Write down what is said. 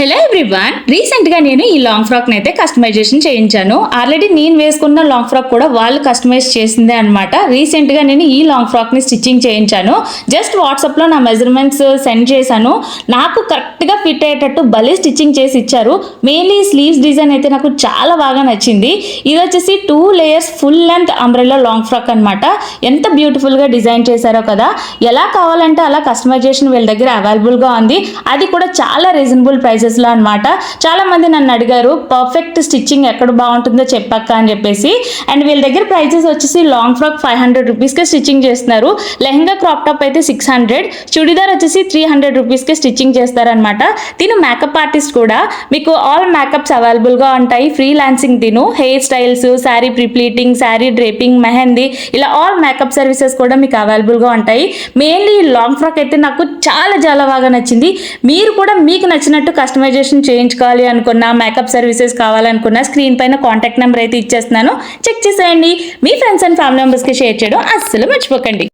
Hello everyone, రీసెంట్గా నేను ఈ లాంగ్ ఫ్రాక్ని అయితే కస్టమైజేషన్ చేయించాను. ఆల్రెడీ నేను వేసుకున్న లాంగ్ ఫ్రాక్ కూడా వాళ్ళు కస్టమైజ్ చేసిందే అనమాట. రీసెంట్గా నేను ఈ లాంగ్ ఫ్రాక్ని స్టిచ్చింగ్ చేయించాను. జస్ట్ వాట్సాప్లో నా మెజర్మెంట్స్ సెండ్ చేశాను. నాకు కరెక్ట్గా ఫిట్ అయ్యేటట్టు భలే స్టిచ్చింగ్ చేసి ఇచ్చారు. మెయిన్లీ స్లీవ్స్ డిజైన్ అయితే నాకు చాలా బాగా నచ్చింది. ఇది వచ్చేసి 2 layers full length umbrella long frock అనమాట. ఎంత బ్యూటిఫుల్గా డిజైన్ చేశారో కదా. ఎలా కావాలంటే అలా కస్టమైజేషన్ వీళ్ళ దగ్గర అవైలబుల్గా ఉంది. అది కూడా చాలా రీజనబుల్ ప్రైజెస్ లో అనమాట. చాలా మంది నన్ను అడిగారు పర్ఫెక్ట్ స్టిచ్చింగ్ ఎక్కడ బాగుంటుందో చెప్పక్క అని చెప్పేసి. అండ్ వీళ్ళ దగ్గర ప్రైజెస్ వచ్చేసి లాంగ్ ఫ్రాక్ 500 రూపీస్కే స్టిచ్చింగ్ చేస్తున్నారు. లెహంగా క్రాప్ టాప్ అయితే 600, చుడిదార్ వచ్చేసి 300 రూపీస్కే స్టిచ్చింగ్ చేస్తారనమాట. తిను మేకప్ ఆర్టిస్ట్ కూడా. మీకు ఆల్ మేకప్స్ అవైలబుల్గా ఉంటాయి. ఫ్రీలాన్సింగ్ తిను hair styles, sari prepleating, sari draping, mehndi, ఇలా ఆల్ మేకప్ సర్వీసెస్ కూడా మీకు అవైలబుల్గా ఉంటాయి. మెయిన్లీ ఈ లాంగ్ ఫ్రాక్ అయితే నాకు చాలా చాలా బాగా నచ్చింది. మీరు కూడా మీకు నచ్చినట్టు కస్టమైజేషన్ చేయించుకోవాలి అనుకున్నా, మేకప్ సర్వీసెస్ కావాలనుకున్నా స్క్రీన్ పైన కాంటాక్ట్ నెంబర్ అయితే ఇచ్చేస్తున్నాను. చెక్ చేసేయండి. మీ ఫ్రెండ్స్ అండ్ ఫ్యామిలీ మెంబర్స్కి షేర్ చేయడం అస్సలు మర్చిపోకండి.